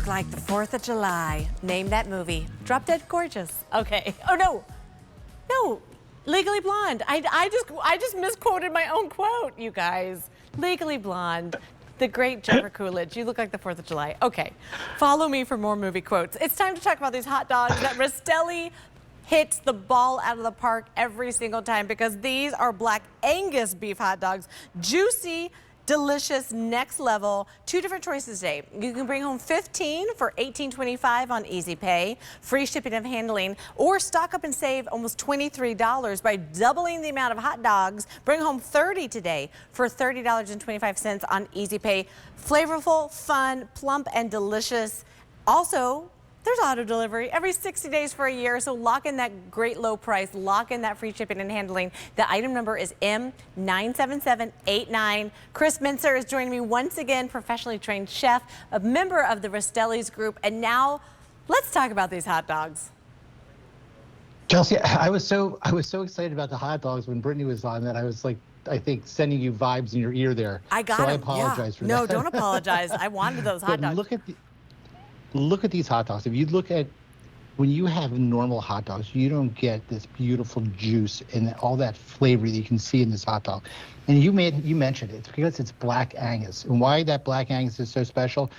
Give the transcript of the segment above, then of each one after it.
like the 4th of July. Name that movie. Drop Dead Gorgeous. Okay. Oh, no. No. Legally Blonde. I just misquoted my own quote, you guys. Legally Blonde. The great Jennifer Coolidge. You look like the 4th of July. Okay. Follow me for more movie quotes. It's time to talk about these hot dogs that Rastelli hits the ball out of the park every single time, because these are Black Angus beef hot dogs. Juicy, delicious, next level. 2 different choices today. You can bring home 15 for $18.25 on Easy Pay, free shipping and handling, or stock up and save almost $23 by doubling the amount of hot dogs. Bring home 30 today for $30.25 on Easy Pay. Flavorful, fun, plump, and delicious. Also, there's auto delivery every 60 days for a year, so lock in that great low price, lock in that free shipping and handling. The item number is M97789. Chris Mincer is joining me once again, professionally trained chef, a member of the Rastelli's group, and now let's talk about these hot dogs. Chelsea, I was so excited about the hot dogs when Brittany was on that I was like, I think, sending you vibes in your ear there. I got so them. I apologize for that. No, don't apologize. I wanted those hot dogs. Look at these hot dogs. If you look at, when you have normal hot dogs, you don't get this beautiful juice and all that flavor that you can see in this hot dog. And you mentioned it. It's because it's Black Angus. And why that Black Angus is so special,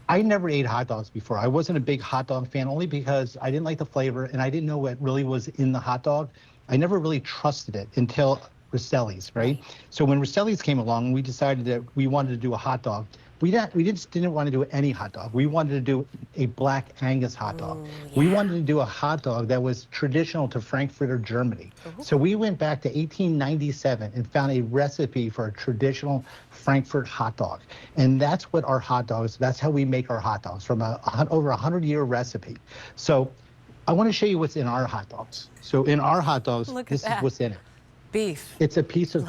I never ate hot dogs before. I wasn't a big hot dog fan, only because I didn't like the flavor and I didn't know what really was in the hot dog. I never really trusted it until Rastelli's, right? So when Rastelli's came along, we decided that we wanted to do a hot dog. We just didn't want to do any hot dog. We wanted to do a Black Angus hot dog. Ooh, yeah. We wanted to do a hot dog that was traditional to Frankfurter, Germany. Ooh. So we went back to 1897 and found a recipe for a traditional Frankfurt hot dog. And that's what our hot dogs, that's how we make our hot dogs, from over 100-year recipe. So I want to show you what's in our hot dogs. So in our hot dogs, this is what's in it. Beef. It's a piece of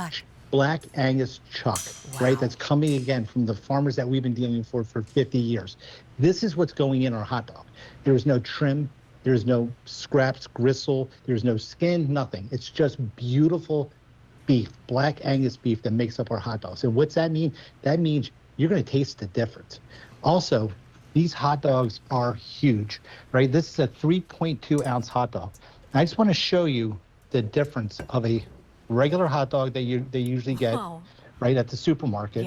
Black Angus chuck, right? That's coming again from the farmers that we've been dealing for 50 years. This is what's going in our hot dog. There's no trim, there's no scraps, gristle, there's no skin, nothing. It's just beautiful beef, Black Angus beef that makes up our hot dogs. And what's that mean? That means you're gonna taste the difference. Also, these hot dogs are huge, right? This is a 3.2 ounce hot dog. And I just wanna show you the difference of a regular hot dog that they usually get right at the supermarket,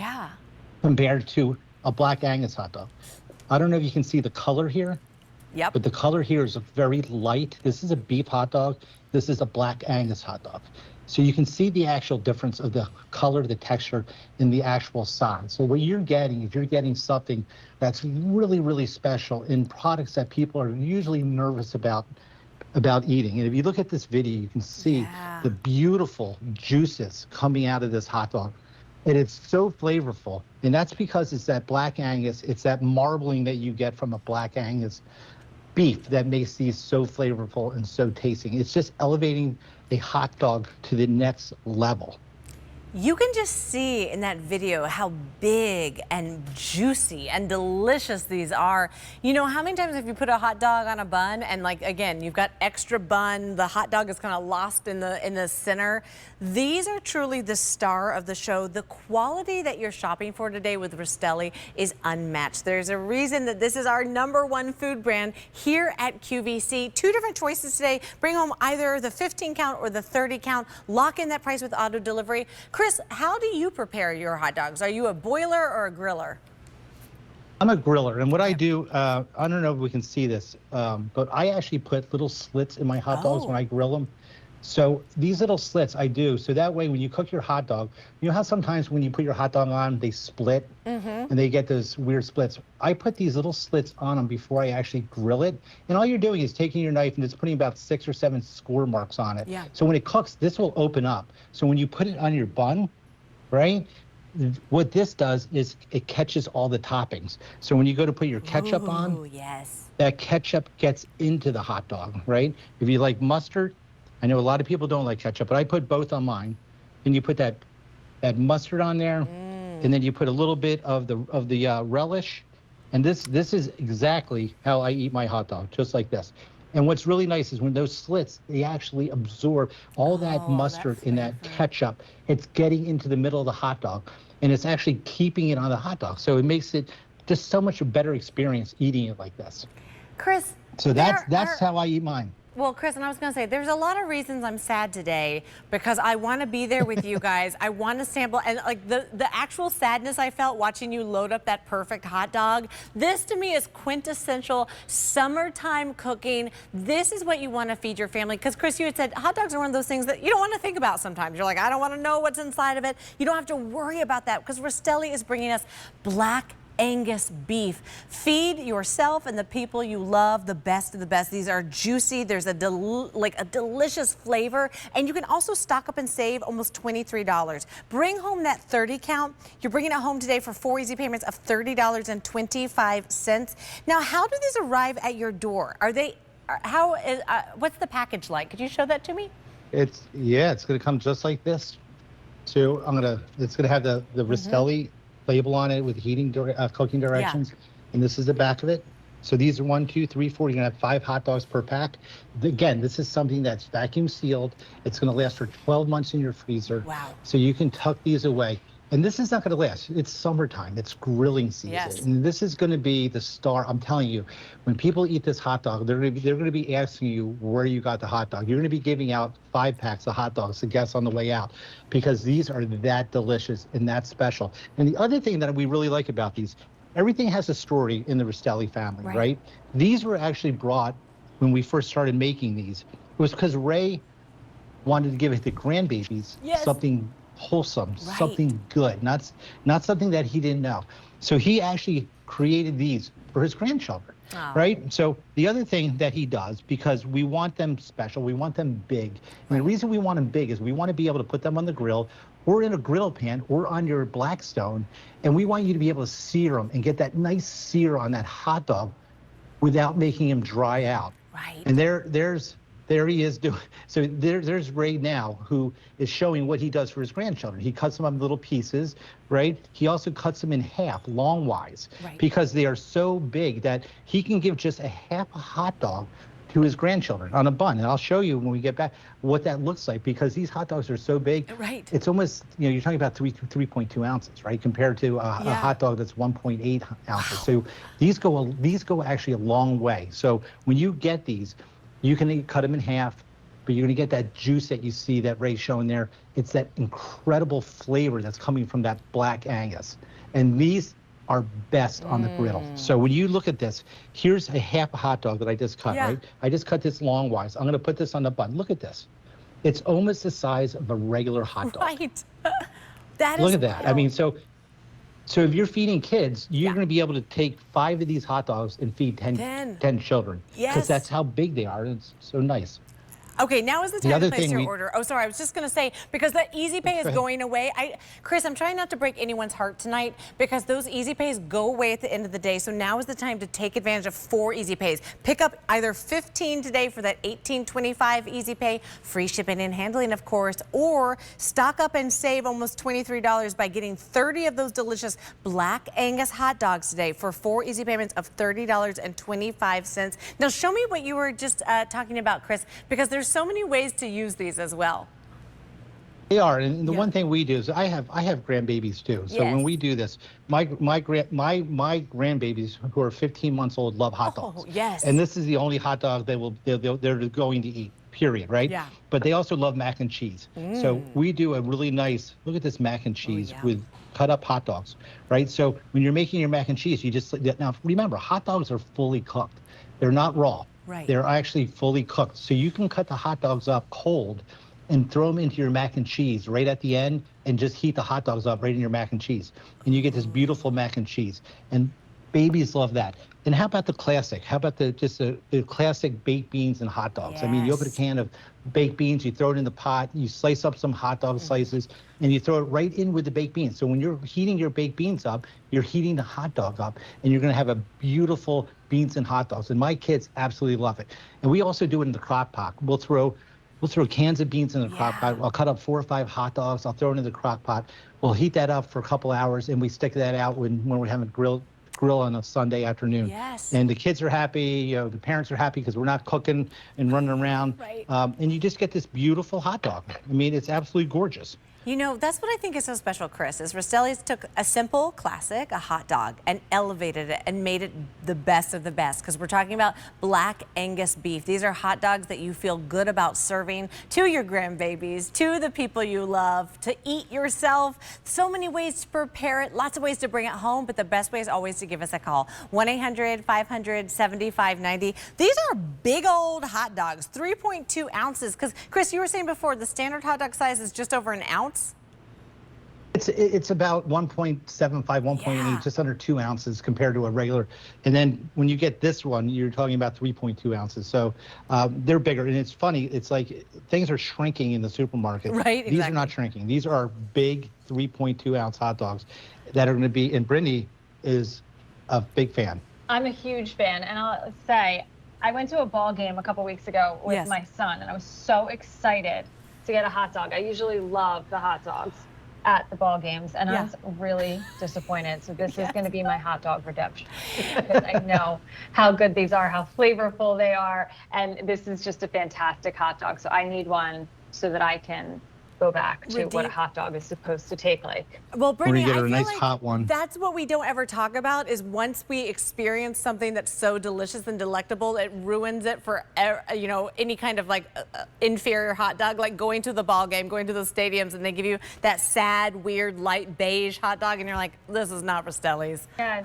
compared to a Black Angus hot dog. I don't know if you can see the color here, but the color here is very light. This is a beef hot dog. This is a Black Angus hot dog. So you can see the actual difference of the color, the texture, and the actual size. So what you're getting, if you're getting something that's really, really special in products that people are usually nervous about eating. And if you look at this video, you can see the beautiful juices coming out of this hot dog. And it's so flavorful. And that's because it's that Black Angus, it's that marbling that you get from a Black Angus beef that makes these so flavorful and so tasty. It's just elevating a hot dog to the next level. You can just see in that video how big and juicy and delicious these are. You know, how many times have you put a hot dog on a bun and, like, again, you've got extra bun, the hot dog is kind of lost in the center? These are truly the star of the show. The quality that you're shopping for today with Rastelli is unmatched. There's a reason that this is our #1 food brand here at QVC. 2 different choices today. Bring home either the 15 count or the 30 count. Lock in that price with auto delivery. Chris, how do you prepare your hot dogs? Are you a boiler or a griller? I'm a griller, and what I do, I don't know if we can see this, but I actually put little slits in my hot dogs when I grill them. So these little slits I do, so that way when you cook your hot dog, you know how sometimes when you put your hot dog on, they split and they get those weird splits? I put these little slits on them before I actually grill it. And all you're doing is taking your knife and just putting about 6 or 7 score marks on it. So when it cooks, this will open up. So when you put it on your bun, right, what this does is it catches all the toppings. So when you go to put your ketchup on, that ketchup gets into the hot dog, right? If you like mustard, I know a lot of people don't like ketchup, but I put both on mine. And you put that mustard on there, and then you put a little bit of the relish. And this is exactly how I eat my hot dog, just like this. And what's really nice is when those slits, they actually absorb all that mustard and that ketchup. It's getting into the middle of the hot dog, and it's actually keeping it on the hot dog. So it makes it just so much a better experience eating it like this. Chris. So that's how I eat mine. Well, Chris, and I was going to say, there's a lot of reasons I'm sad today because I want to be there with you guys. I want to sample, and like the actual sadness I felt watching you load up that perfect hot dog. This to me is quintessential summertime cooking. This is what you want to feed your family. Because Chris, you had said hot dogs are one of those things that you don't want to think about sometimes. You're like, I don't want to know what's inside of it. You don't have to worry about that because Rastelli is bringing us black Angus beef. Feed yourself and the people you love the best of the best. These are juicy. There's a delicious flavor, and you can also stock up and save almost $23. Bring home that 30 count. You're bringing it home today for 4 easy payments of $30.25. Now, how do these arrive at your door? Are they? What's the package like? Could you show that to me? It's going to come just like this. So it's going to have the Rastelli label on it with cooking directions, and this is the back of it. So these are 1, 2, 3, 4. You're gonna have 5 hot dogs per pack. Again, this is something that's vacuum sealed. It's gonna last for 12 months in your freezer. Wow. So you can tuck these away. And this is not gonna last. It's summertime. It's grilling season. Yes. And this is gonna be the star. I'm telling you, when people eat this hot dog, they're gonna be asking you where you got the hot dog. You're gonna be giving out 5 packs of hot dogs to guests on the way out because these are that delicious and that special. And the other thing that we really like about these, everything has a story in the Rastelli family, right? These were actually brought when we first started making these. It was because Ray wanted to give the grandbabies something wholesome, something good, not something that he didn't know. So he actually created these for his grandchildren, right? So the other thing that he does, because we want them special, we want them big. And the reason we want them big is we want to be able to put them on the grill or in a grill pan or on your Blackstone, and we want you to be able to sear them and get that nice sear on that hot dog without making him dry out. Right. And there he is doing. So there's Ray now, who is showing what he does for his grandchildren. He cuts them up in little pieces, right? He also cuts them in half, longwise, because they are so big that he can give just a half a hot dog to his grandchildren on a bun. And I'll show you when we get back what that looks like, because these hot dogs are so big. Right. It's almost, you're talking about 3.2 ounces, right? Compared to a hot dog that's 1.8 ounces. So these go actually a long way. So when you get these, you can cut them in half, but you're going to get that juice that you see that Ray's showing there. It's that incredible flavor that's coming from that black Angus. And these are best on the griddle. So when you look at this, here's a half a hot dog that I just cut, right? I just cut this longwise. I'm going to put this on the bun. Look at this. It's almost the size of a regular hot dog. Right. That Look at that. I mean, so if you're feeding kids, you're going to be able to take 5 of these hot dogs and feed 10 children. Yes. Because that's how big they are. It's so nice. Okay, now is the time to place your order. Oh, sorry, I was just going to say, because that Easy Pay is going away. Chris, I'm trying not to break anyone's heart tonight because those Easy Pays go away at the end of the day. So now is the time to take advantage of 4 Easy Pays. Pick up either 15 today for that $18.25 Easy Pay, free shipping and handling, of course, or stock up and save almost $23 by getting 30 of those delicious Black Angus hot dogs today for 4 easy payments of $30.25. Now, show me what you were just talking about, Chris, because there's so many ways to use these as well. They are, and the one thing we do is I have grandbabies too. So when we do this, my grandbabies who are 15 months old love hot dogs. Oh, yes. And this is the only hot dog they're going to eat. Period. Right. Yeah. But they also love mac and cheese. So we do a really nice look at this mac and cheese with cut up hot dogs. Right. So when you're making your mac and cheese, you just now remember hot dogs are fully cooked. They're not raw. Right. They're actually fully cooked. So you can cut the hot dogs up cold and throw them into your mac and cheese right at the end and just heat the hot dogs up right in your mac and cheese. And you get this beautiful mac and cheese. And babies love that. And how about the classic? How about the classic baked beans and hot dogs? Yes. I mean, you open a can of baked beans, you throw it in the pot, you slice up some hot dog slices, and you throw it right in with the baked beans. So when you're heating your baked beans up, you're heating the hot dog up, and you're going to have a beautiful beans and hot dogs. And my kids absolutely love it. And we also do it in the crock pot. We'll throw cans of beans in the crock pot. I'll cut up 4 or 5 hot dogs. I'll throw it in the crock pot. We'll heat that up for a couple hours, and we stick that out when we're having grill on a Sunday afternoon. Yes. And the kids are happy, the parents are happy because we're not cooking and running around. Right. And you just get this beautiful hot dog. I mean, it's absolutely gorgeous. You know, that's what I think is so special, Chris, is Rastelli's took a simple classic, a hot dog, and elevated it and made it the best of the best, because we're talking about black Angus beef. These are hot dogs that you feel good about serving to your grandbabies, to the people you love, to eat yourself. So many ways to prepare it, lots of ways to bring it home, but the best way is always to give us a call. 1-800-500-7590. These are big old hot dogs, 3.2 ounces, because Chris, you were saying before, the standard hot dog size is just over an ounce. It's about 1.75, 1.8, just under 2 ounces compared to a regular. And then when you get this one, you're talking about 3.2 ounces. So they're bigger. And it's funny, it's like things are shrinking in the supermarket. Right, These are not shrinking. These are big 3.2 ounce hot dogs that are going to be, and Brittany is a big fan. I'm a huge fan. And I'll say, I went to a ball game a couple weeks ago with my son, and I was so excited to get a hot dog. I usually love the hot dogs at the ball games, and I was really disappointed. So this is going to be my hot dog redemption, because I know how good these are, how flavorful they are, and this is just a fantastic hot dog. So I need one so that I can go back to what a hot dog is supposed to take like. Well, Brittany, get her I a feel nice like hot one. That's what we don't ever talk about, is once we experience something that's so delicious and delectable, it ruins it for, you know, any kind of like inferior hot dog, like going to the ball game, going to the stadiums, and they give you that sad, weird, light beige hot dog, and you're like, this is not Rastelli's. Yeah.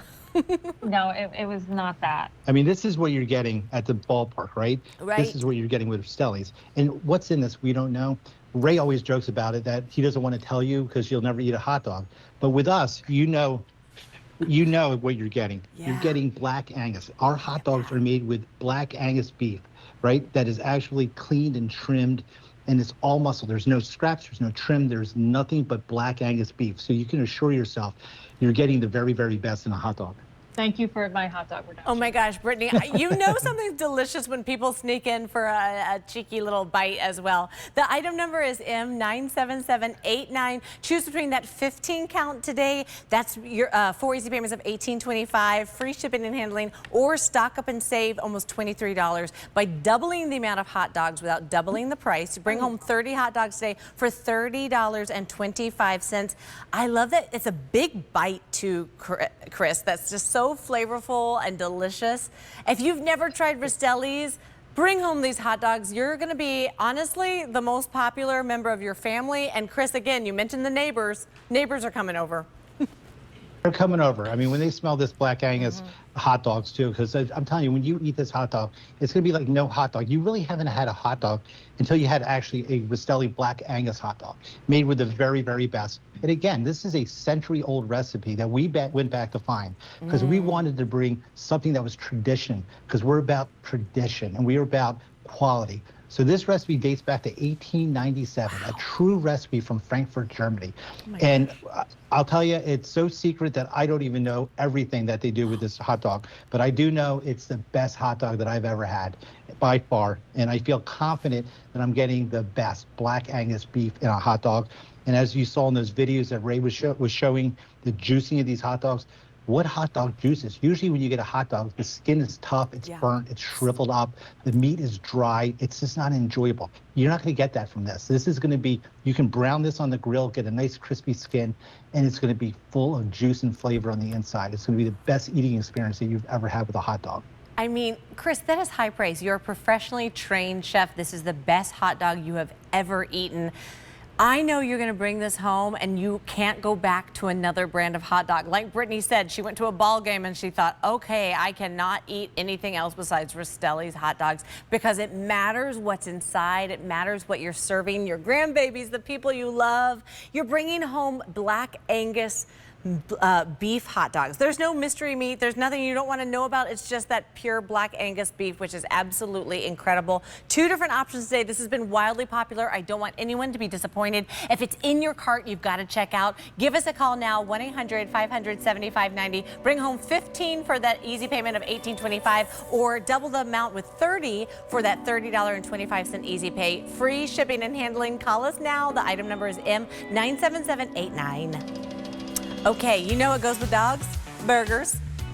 No, it was not that. I mean, this is what you're getting at the ballpark, right? Right. This is what you're getting with Rastelli's. And what's in this, we don't know. Ray always jokes about it, that he doesn't want to tell you because you'll never eat a hot dog. But with us, you know what you're getting. Yeah. You're getting black Angus. Our hot dogs are made with black Angus beef, right? That is actually cleaned and trimmed, and it's all muscle. There's no scraps, there's no trim, there's nothing but black Angus beef. So you can assure yourself you're getting the very, very best in a hot dog. Thank you for my hot dog redemption. Oh my gosh, Brittany, you know something's delicious when people sneak in for a cheeky little bite as well. The item number is M97789. Choose between that 15 count today. That's your 4 easy payments of $18.25, free shipping and handling, or stock up and save almost $23 by doubling the amount of hot dogs without doubling the price. Bring home 30 hot dogs today for $30.25. I love that it's a big bite too, Chris. That's just so flavorful and delicious. If you've never tried Rastelli's, bring home these hot dogs. You're going to be, honestly, the most popular member of your family. And Chris, again, you mentioned the neighbors. Neighbors are coming over. They're coming over. I mean, when they smell this black Angus hot dogs too, because I'm telling you, when you eat this hot dog, it's going to be like no hot dog. You really haven't had a hot dog until you had actually a Rastelli black Angus hot dog made with the very, very best. And again, this is a century-old recipe that we went back to find, because we wanted to bring something that was tradition, because we're about tradition and we are about quality. So this recipe dates back to 1897, a true recipe from Frankfurt, Germany. And I'll tell you, it's so secret that I don't even know everything that they do with this hot dog. But I do know it's the best hot dog that I've ever had, by far. And I feel confident that I'm getting the best black Angus beef in a hot dog. And as you saw in those videos that Ray was showing, the juicing of these hot dogs, what hot dog juices? Usually when you get a hot dog, the skin is tough, it's burnt, it's shriveled up, the meat is dry, it's just not enjoyable. You're not going to get that from this. This is going to be, you can brown this on the grill, get a nice crispy skin, and it's going to be full of juice and flavor on the inside. It's going to be the best eating experience that you've ever had with a hot dog. I mean, Chris, that is high praise. You're a professionally trained chef. This is the best hot dog you have ever eaten. I know you're going to bring this home and you can't go back to another brand of hot dog. Like Brittany said, she went to a ball game and she thought, okay, I cannot eat anything else besides Rastelli's hot dogs, because it matters what's inside. It matters what you're serving your grandbabies, the people you love. You're bringing home black Angus beef hot dogs. There's no mystery meat. There's nothing you don't want to know about. It's just that pure black Angus beef, which is absolutely incredible. 2 different options today. This has been wildly popular. I don't want anyone to be disappointed. If it's in your cart, you've got to check out. Give us a call now, 1-800-500-7590. Bring home 15 for that easy payment of $18.25, or double the amount with 30 for that $30.25 easy pay. Free shipping and handling. Call us now. The item number is M97789. Okay, you know what goes with dogs? Burgers.